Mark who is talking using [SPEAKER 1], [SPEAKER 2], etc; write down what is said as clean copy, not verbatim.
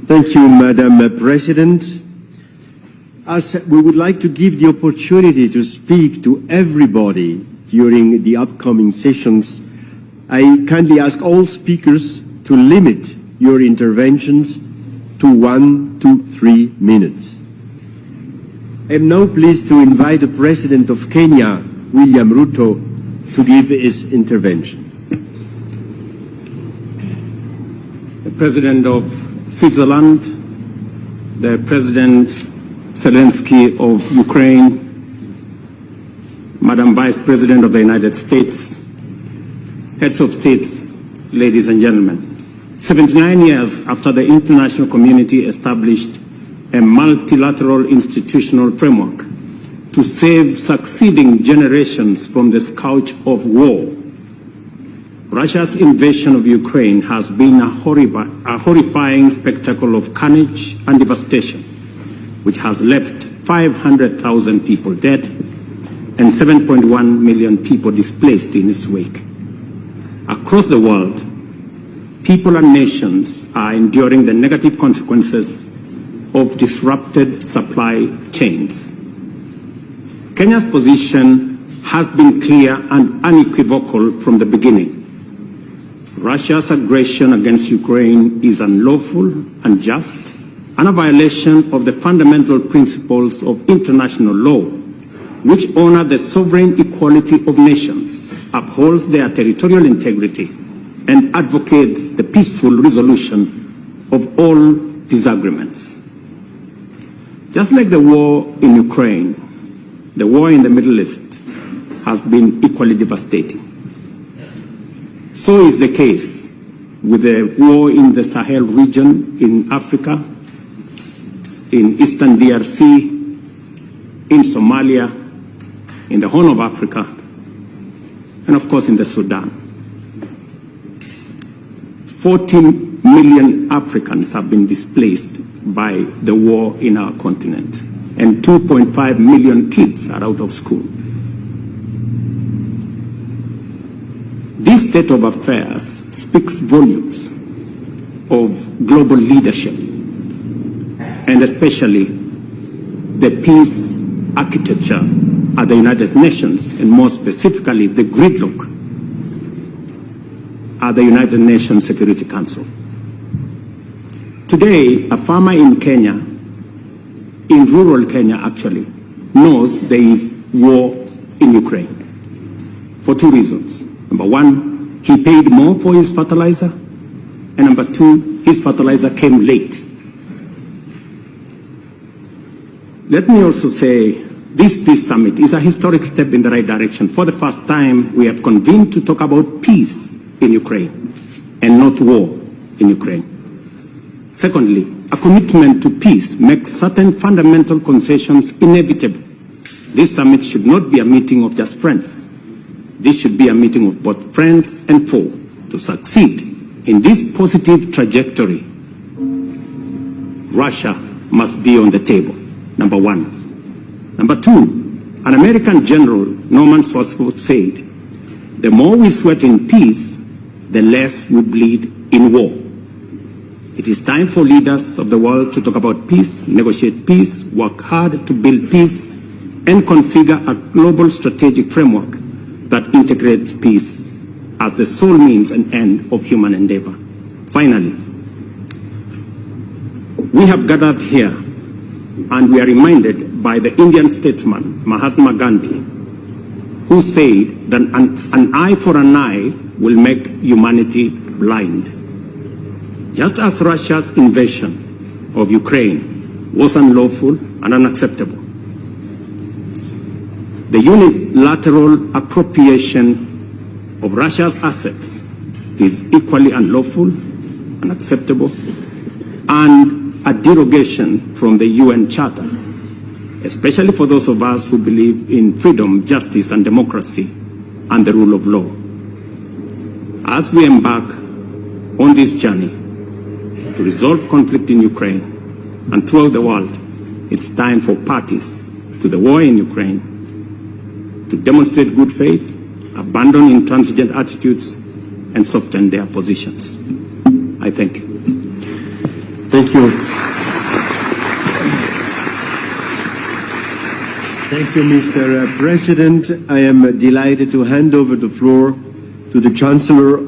[SPEAKER 1] Thank you, Madam President. As we would like to give the opportunity to speak to everybody during the upcoming sessions, I kindly ask all speakers to limit your interventions to 1 to 3 minutes. I am now pleased to invite the President of Kenya, William Ruto, to give his intervention.
[SPEAKER 2] The President of Switzerland, the President Zelensky of Ukraine, Madam Vice President of the United States, heads of states, ladies and gentlemen. 79 years after the international community established a multilateral institutional framework to save succeeding generations from the scourge of war, Russia's invasion of Ukraine has been a horrifying spectacle of carnage and devastation, which has left 500,000 people dead and 7.1 million people displaced in its wake. Across the world, people and nations are enduring the negative consequences of disrupted supply chains. Kenya's position has been clear and unequivocal from the beginning. Russia's aggression against Ukraine is unlawful, unjust, and a violation of the fundamental principles of international law, which honor the sovereign equality of nations, upholds their territorial integrity, and advocates the peaceful resolution of all disagreements. Just like the war in Ukraine, the war in the Middle East has been equally devastating. So is the case with the war in the Sahel region in Africa, in Eastern DRC, in Somalia, in the Horn of Africa, and of course in the Sudan. 14 million Africans have been displaced by the war in our continent, and 2.5 million kids are out of school. This state of affairs speaks volumes of global leadership, and especially the peace architecture at the United Nations, and more specifically the gridlock at the United Nations Security Council. Today, a farmer in Kenya, in rural Kenya actually, knows there is war in Ukraine for two reasons. Number one, he paid more for his fertilizer, and number two, his fertilizer came late. Let me also say, this peace summit is a historic step in the right direction. For the first time, we have convened to talk about peace in Ukraine and not war in Ukraine. Secondly, a commitment to peace makes certain fundamental concessions inevitable. This summit should not be a meeting of just friends. This should be a meeting of both friends and foe. To succeed in this positive trajectory, Russia must be on the table, number one. Number two, an American general, Norman Swartzwelder, said, the more we sweat in peace, the less we bleed in war. It is time for leaders of the world to talk about peace, negotiate peace, work hard to build peace, and configure a global strategic framework that integrates peace as the sole means and end of human endeavor. Finally, we have gathered here and we are reminded by the Indian statesman Mahatma Gandhi, who said that an eye for an eye will make humanity blind. Just as Russia's invasion of Ukraine was unlawful and unacceptable, the unilateral appropriation of Russia's assets is equally unlawful, unacceptable, and a derogation from the UN Charter, especially for those of us who believe in freedom, justice, and democracy, and the rule of law. As we embark on this journey to resolve conflict in Ukraine and throughout the world, it's time for parties to the war in Ukraine to demonstrate good faith, abandon intransigent attitudes, and soften their positions. I thank you.
[SPEAKER 1] Thank you. Thank you, Mr. President. I am delighted to hand over the floor to the Chancellor